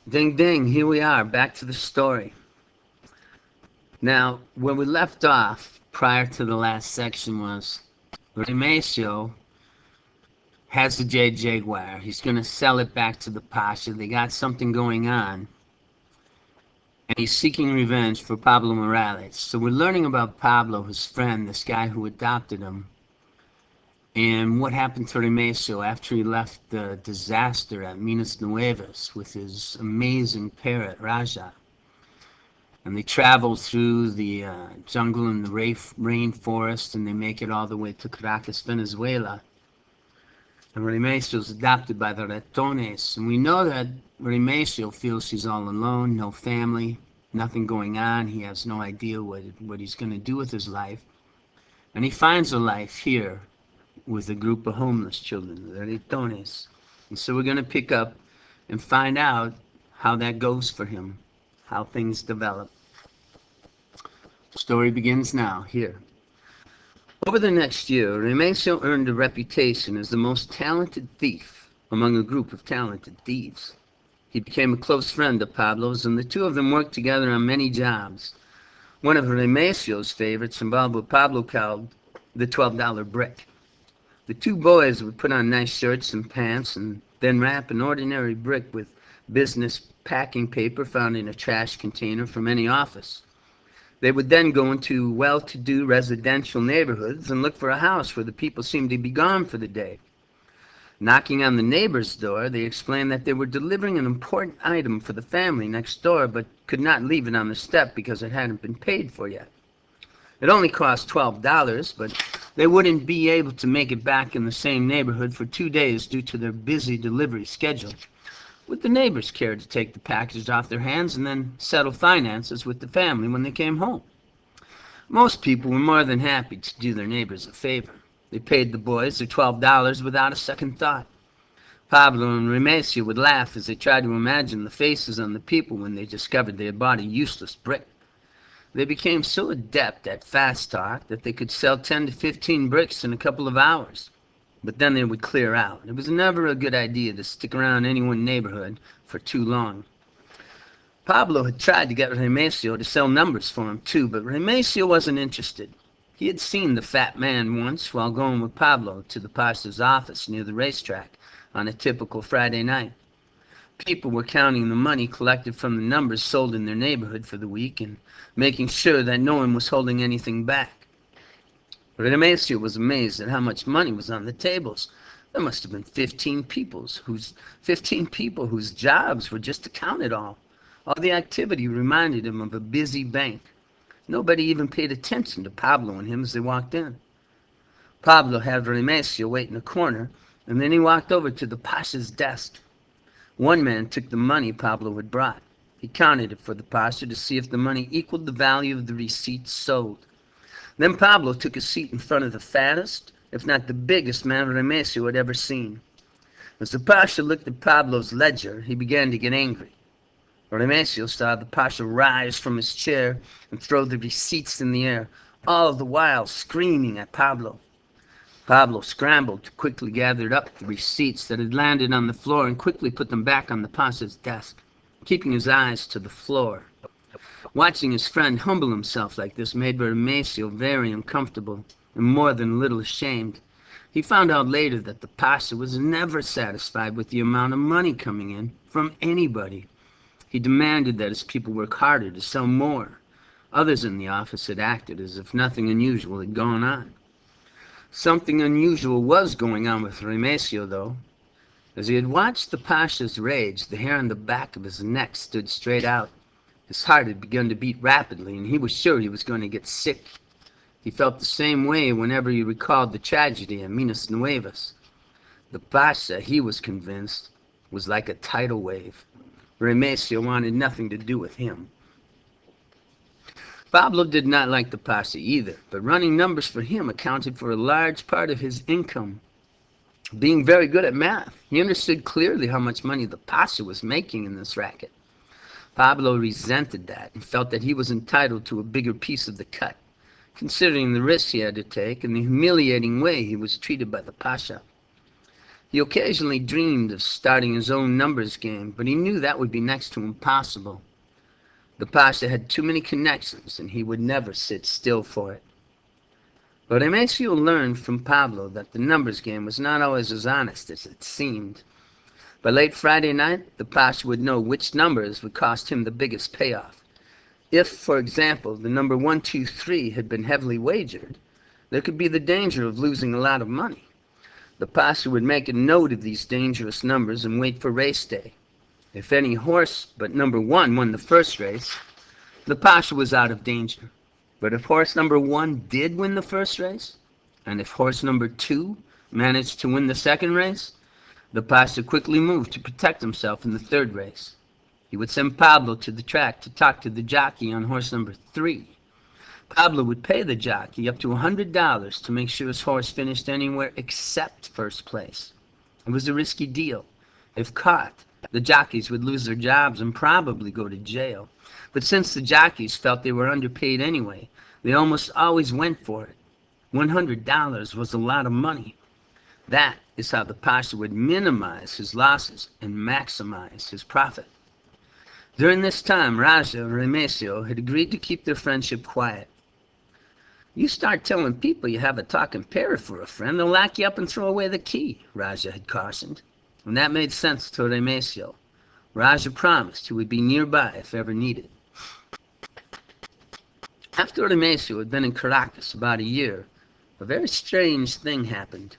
Ding ding, here we are, back to the story. Now, where we left off prior to the last section was Remesio has the J Jaguar. He's going to sell it back to the Pasha. They got something going on, and he's seeking revenge for Pablo Morales. So we're learning about Pablo, his friend, this guy who adopted him, and what happened to Remesio after he left the disaster at Minas Nuevas with his amazing parrot, Raja. And they travel through the jungle and the rainforest, and they make it all the way to Caracas, Venezuela. And Remesio is adopted by the Ratones. And we know that Remesio feels he's all alone, no family, nothing going on. He has no idea what he's going to do with his life. And he finds a life here with a group of homeless children, the Ratones. And so we're going to pick up and find out how that goes for him, how things develop. The story begins now, here. Over the next year, Remesio earned a reputation as the most talented thief among a group of talented thieves. He became a close friend of Pablo's, and the two of them worked together on many jobs. One of Remesio's favorites involved what Pablo called the $12 brick. The two boys would put on nice shirts and pants and then wrap an ordinary brick with business packing paper found in a trash container from any office. They would then go into well-to-do residential neighborhoods and look for a house where the people seemed to be gone for the day. Knocking on the neighbor's door, they explained that they were delivering an important item for the family next door, but could not leave it on the step because it hadn't been paid for yet. It only cost $12, but they wouldn't be able to make it back in the same neighborhood for 2 days due to their busy delivery schedule. Would the neighbors care to take the package off their hands and then settle finances with the family when they came home? Most people were more than happy to do their neighbors a favor. They paid the boys their $12 without a second thought. Pablo and Remesio would laugh as they tried to imagine the faces on the people when they discovered they had bought a useless brick. They became so adept at fast talk that they could sell 10 to 15 bricks in a couple of hours. But then they would clear out. It was never a good idea to stick around any one neighborhood for too long. Pablo had tried to get Remesio to sell numbers for him too, but Remesio wasn't interested. He had seen the fat man once while going with Pablo to the pastor's office near the racetrack on a typical Friday night. People were counting the money collected from the numbers sold in their neighborhood for the week and making sure that no one was holding anything back. Remesio was amazed at how much money was on the tables. There must have been 15 people whose jobs were just to count it all. All the activity reminded him of a busy bank. Nobody even paid attention to Pablo and him as they walked in. Pablo had Remesio wait in a corner, and then he walked over to the pasha's desk. One man took the money Pablo had brought. He counted it for the pasha to see if the money equaled the value of the receipts sold. Then Pablo took a seat in front of the fattest, if not the biggest man Remesio had ever seen. As the pasha looked at Pablo's ledger, he began to get angry. Remesio saw the pasha rise from his chair and throw the receipts in the air, all the while screaming at Pablo. Pablo scrambled to quickly gather up the receipts that had landed on the floor and quickly put them back on the pasha's desk, keeping his eyes to the floor. Watching his friend humble himself like this made Remesio very uncomfortable and more than a little ashamed. He found out later that the pasha was never satisfied with the amount of money coming in from anybody. He demanded that his people work harder to sell more. Others in the office had acted as if nothing unusual had gone on. Something unusual was going on with Remesio, though. As he had watched the pasha's rage, the hair on the back of his neck stood straight out. His heart had begun to beat rapidly, and he was sure he was going to get sick. He felt the same way whenever he recalled the tragedy at Minas Nuevas. The pasha, he was convinced, was like a tidal wave. Remesio wanted nothing to do with him. Pablo did not like the pasha either, but running numbers for him accounted for a large part of his income. Being very good at math, he understood clearly how much money the pasha was making in this racket. Pablo resented that and felt that he was entitled to a bigger piece of the cut, considering the risks he had to take and the humiliating way he was treated by the pasha. He occasionally dreamed of starting his own numbers game, but he knew that would be next to impossible. The Pasha had too many connections, and he would never sit still for it. But Remesio learned from Pablo that the numbers game was not always as honest as it seemed. By late Friday night, the Pasha would know which numbers would cost him the biggest payoff. If, for example, the number 123 had been heavily wagered, there could be the danger of losing a lot of money. The Pasha would make a note of these dangerous numbers and wait for race day. If any horse but number 1 won the first race, the Pasha was out of danger. But if horse number 1 did win the first race, and if horse number 2 managed to win the second race, the Pasha quickly moved to protect himself in the third race. He would send Pablo to the track to talk to the jockey on horse number 3. Pablo would pay the jockey up to $100 to make sure his horse finished anywhere except first place. It was a risky deal. If caught, the jockeys would lose their jobs and probably go to jail. But since the jockeys felt they were underpaid anyway, they almost always went for it. $100 was a lot of money. That is how the Pasha would minimize his losses and maximize his profit. During this time, Raja and Remesio had agreed to keep their friendship quiet. "You start telling people you have a talking parrot for a friend, they'll lock you up and throw away the key," Raja had cautioned. And that made sense to Remesio. Raja promised he would be nearby if ever needed. After Remesio had been in Caracas about a year, a very strange thing happened.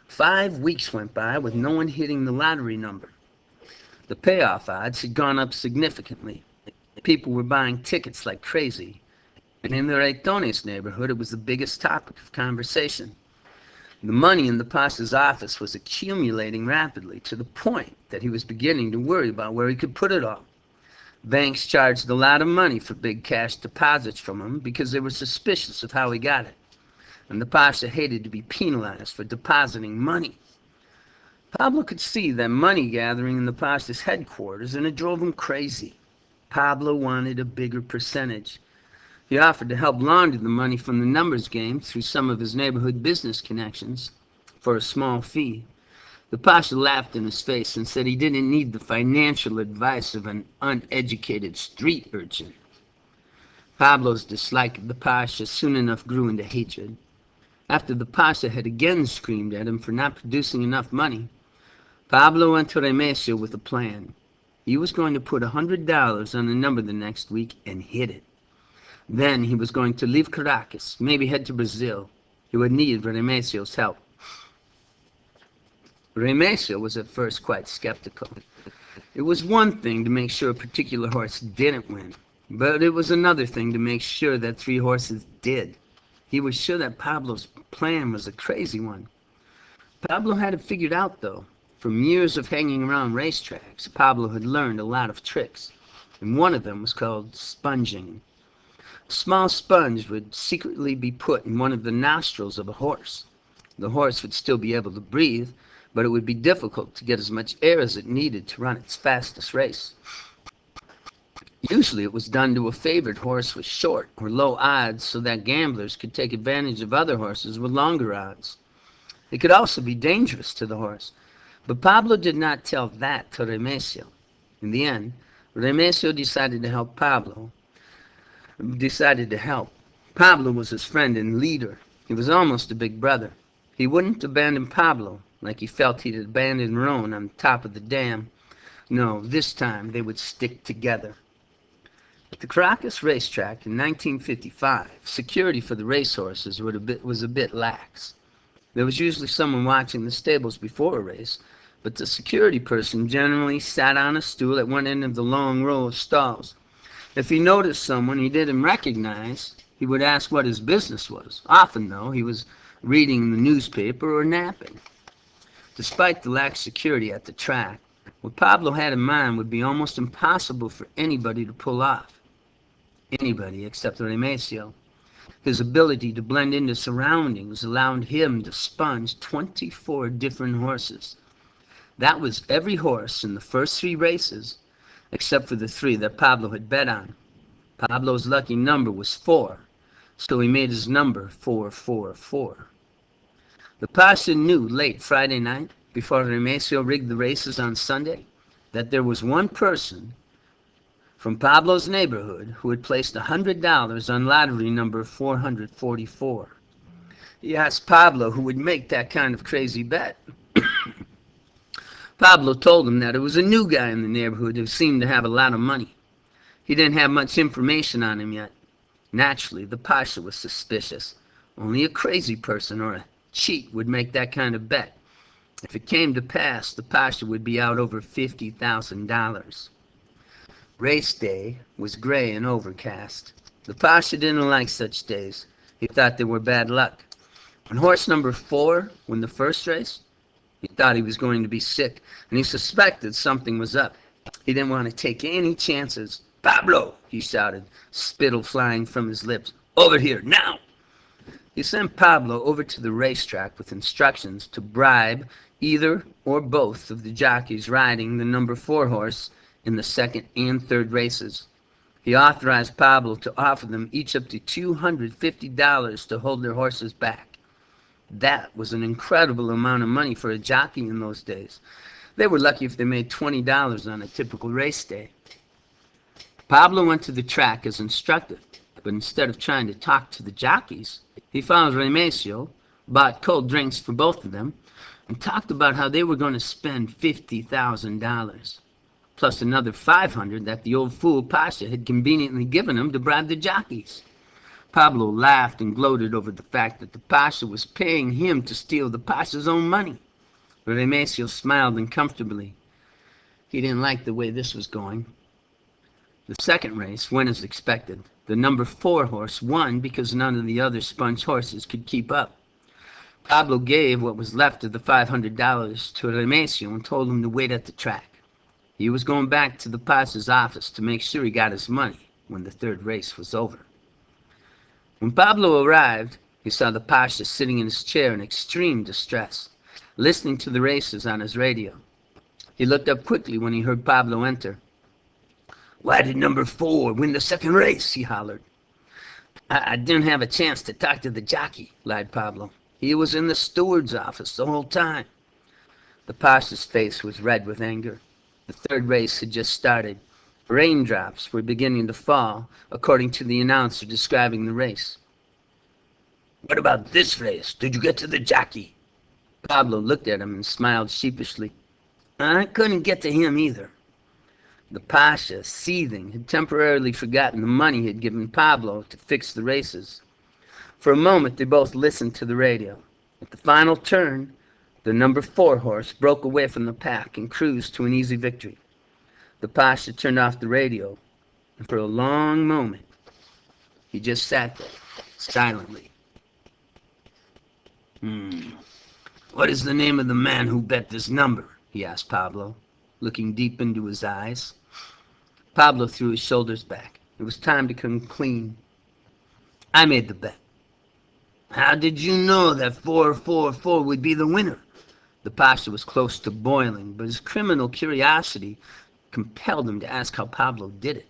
5 weeks went by with no one hitting the lottery number. The payoff odds had gone up significantly. People were buying tickets like crazy. And in the Retones neighborhood, it was the biggest topic of conversation. The money in the Pasha's office was accumulating rapidly to the point that he was beginning to worry about where he could put it all. Banks charged a lot of money for big cash deposits from him because they were suspicious of how he got it. And the Pasha hated to be penalized for depositing money. Pablo could see that money gathering in the Pasha's headquarters, and it drove him crazy. Pablo wanted a bigger percentage. He offered to help launder the money from the numbers game through some of his neighborhood business connections for a small fee. The Pasha laughed in his face and said he didn't need the financial advice of an uneducated street urchin. Pablo's dislike of the Pasha soon enough grew into hatred. After the Pasha had again screamed at him for not producing enough money, Pablo went to Remesio with a plan. He was going to put $100 on the number the next week and hit it. Then he was going to leave Caracas, maybe head to Brazil. He would need Remesio's help. Remesio was at first quite skeptical. It was one thing to make sure a particular horse didn't win, but it was another thing to make sure that 3 horses did. He was sure that Pablo's plan was a crazy one. Pablo had it figured out, though. From years of hanging around racetracks, Pablo had learned a lot of tricks, and one of them was called sponging. A small sponge would secretly be put in one of the nostrils of a horse. The horse would still be able to breathe, but it would be difficult to get as much air as it needed to run its fastest race. Usually it was done to a favored horse with short or low odds so that gamblers could take advantage of other horses with longer odds. It could also be dangerous to the horse, but Pablo did not tell that to Remesio. In the end, Remesio decided to help. Pablo was his friend and leader. He was almost a big brother. He wouldn't abandon Pablo like he felt he'd abandoned Ron on top of the dam. No, this time they would stick together. At the Caracas racetrack in 1955, security for the racehorses was a bit lax. There was usually someone watching the stables before a race, but the security person generally sat on a stool at one end of the long row of stalls. If he noticed someone he didn't recognize, he would ask what his business was. Often, though, he was reading the newspaper or napping. Despite the lax security at the track, what Pablo had in mind would be almost impossible for anybody to pull off. Anybody except Remesio. His ability to blend into surroundings allowed him to sponge 24 different horses. That was every horse in the first 3 races, except for the 3 that Pablo had bet on. Pablo's lucky number was 4, so he made his number 444. The Pasha knew late Friday night before Remesio rigged the races on Sunday that there was one person from Pablo's neighborhood who had placed $100 on lottery number 444. He asked Pablo who would make that kind of crazy bet. Pablo told him that it was a new guy in the neighborhood who seemed to have a lot of money. He didn't have much information on him yet. Naturally, the Pasha was suspicious. Only a crazy person or a cheat would make that kind of bet. If it came to pass, the Pasha would be out over $50,000. Race day was gray and overcast. The Pasha didn't like such days. He thought they were bad luck. On horse number 4 won the first race, he thought he was going to be sick, and he suspected something was up. He didn't want to take any chances. "Pablo!" he shouted, spittle flying from his lips. "Over here, now!" He sent Pablo over to the racetrack with instructions to bribe either or both of the jockeys riding the number 4 horse in the second and third races. He authorized Pablo to offer them each up to $250 to hold their horses back. That was an incredible amount of money for a jockey in those days. They were lucky if they made $20 on a typical race day. Pablo went to the track as instructed, but instead of trying to talk to the jockeys, he found Remesio, bought cold drinks for both of them, and talked about how they were going to spend $50,000, plus another $500 that the old fool Pasha had conveniently given him to bribe the jockeys. Pablo laughed and gloated over the fact that the Pasha was paying him to steal the Pasha's own money. Remesio smiled uncomfortably. He didn't like the way this was going. The second race went as expected. The number 4 horse won because none of the other sponge horses could keep up. Pablo gave what was left of the $500 to Remesio and told him to wait at the track. He was going back to the Pasha's office to make sure he got his money when the third race was over. When Pablo arrived, he saw the Pasha sitting in his chair in extreme distress, listening to the races on his radio. He looked up quickly when he heard Pablo enter. "Why did number 4 win the second race?" he hollered. I didn't have a chance to talk to the jockey," lied Pablo. "He was in the steward's office the whole time." The Pasha's face was red with anger. The third race had just started. Raindrops were beginning to fall, according to the announcer describing the race. "What about this race? Did you get to the jockey?" Pablo looked at him and smiled sheepishly. "I couldn't get to him either." The Pasha, seething, had temporarily forgotten the money he had given Pablo to fix the races. For a moment they both listened to the radio. At the final turn, the number 4 horse broke away from the pack and cruised to an easy victory. The Pasha turned off the radio, and for a long moment, he just sat there, silently. "What is the name of the man who bet this number?" he asked Pablo, looking deep into his eyes. Pablo threw his shoulders back. It was time to come clean. "I made the bet." "How did you know that 444 would be the winner?" The Pasha was close to boiling, but his criminal curiosity compelled him to ask how Pablo did it.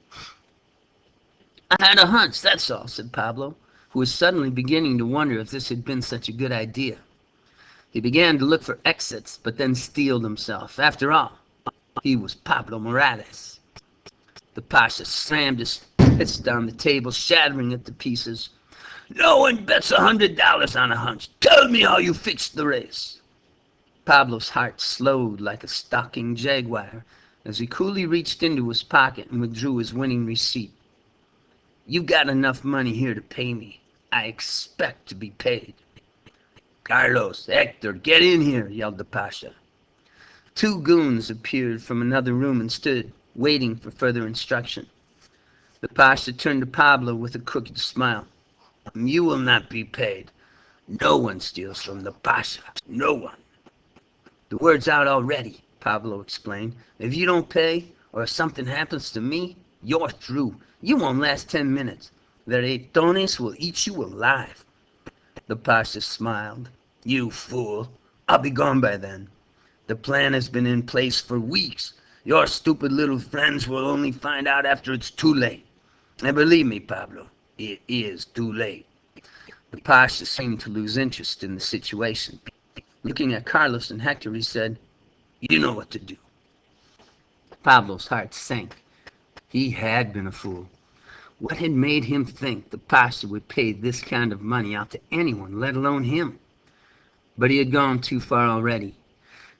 "I had a hunch, that's all," said Pablo, who was suddenly beginning to wonder if this had been such a good idea. He began to look for exits, but then steeled himself. After all, he was Pablo Morales. The Pasha slammed his fist on the table, shattering it to pieces. "No one bets $100 on a hunch. Tell me how you fixed the race." Pablo's heart slowed like a stalking jaguar as he coolly reached into his pocket and withdrew his winning receipt. "You got enough money here to pay me. I expect to be paid." "Carlos, Hector, get in here," yelled the Pasha. 2 goons appeared from another room and stood, waiting for further instruction. The Pasha turned to Pablo with a crooked smile. "You will not be paid. No one steals from the Pasha. No one." "The word's out already," Pablo explained. "If you don't pay, or if something happens to me, you're through. You won't last 10 minutes. The ratones will eat you alive." The Pasha smiled. "You fool. I'll be gone by then. The plan has been in place for weeks. Your stupid little friends will only find out after it's too late. And believe me, Pablo, it is too late." The Pasha seemed to lose interest in the situation. Looking at Carlos and Hector, he said, "You know what to do." Pablo's heart sank. He had been a fool. What had made him think the pastor would pay this kind of money out to anyone, let alone him? But he had gone too far already.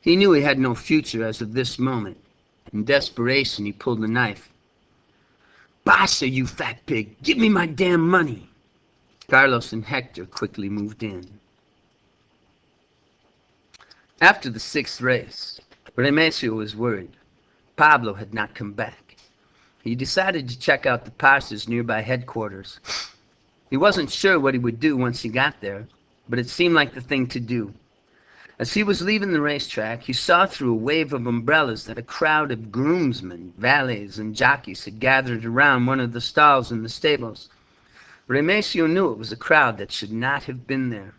He knew he had no future as of this moment. In desperation, he pulled the knife. "Basta, you fat pig! Give me my damn money!" Carlos and Hector quickly moved in. After the sixth race, Remesio was worried. Pablo had not come back. He decided to check out the pastor's nearby headquarters. He wasn't sure what he would do once he got there, but it seemed like the thing to do. As he was leaving the racetrack, he saw through a wave of umbrellas that a crowd of groomsmen, valets, and jockeys had gathered around one of the stalls in the stables. Remesio knew it was a crowd that should not have been there.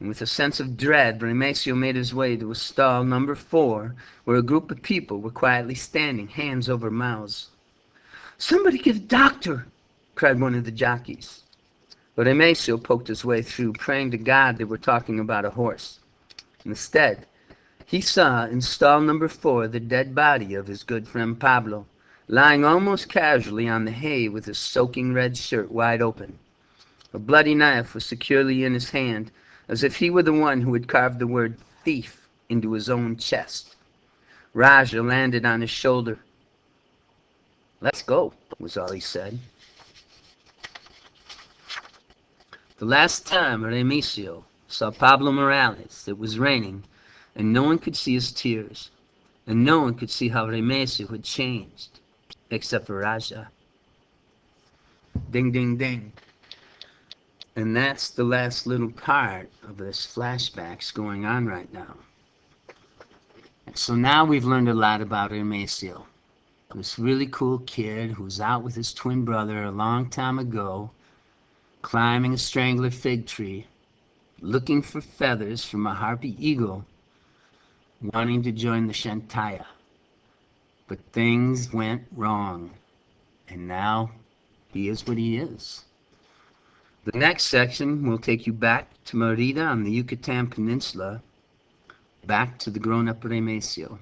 And with a sense of dread, Remesio made his way to a stall number 4, where a group of people were quietly standing, hands over mouths. "Somebody give doctor!" cried one of the jockeys. Remesio poked his way through, praying to God they were talking about a horse. Instead, he saw in stall number 4 the dead body of his good friend Pablo, lying almost casually on the hay with his soaking red shirt wide open. A bloody knife was securely in his hand, as if he were the one who had carved the word thief into his own chest. Raja landed on his shoulder. "Let's go," was all he said. The last time Remesio saw Pablo Morales, it was raining, and no one could see his tears, and no one could see how Remesio had changed, except for Raja. Ding, ding, ding. And that's the last little part of this flashbacks going on right now. So now we've learned a lot about Remesio, this really cool kid who was out with his twin brother a long time ago, climbing a strangler fig tree, looking for feathers from a harpy eagle, wanting to join the Shantaya. But things went wrong, and now he is what he is. The next section will take you back to Merida on the Yucatan Peninsula, back to the grown-up Remesio.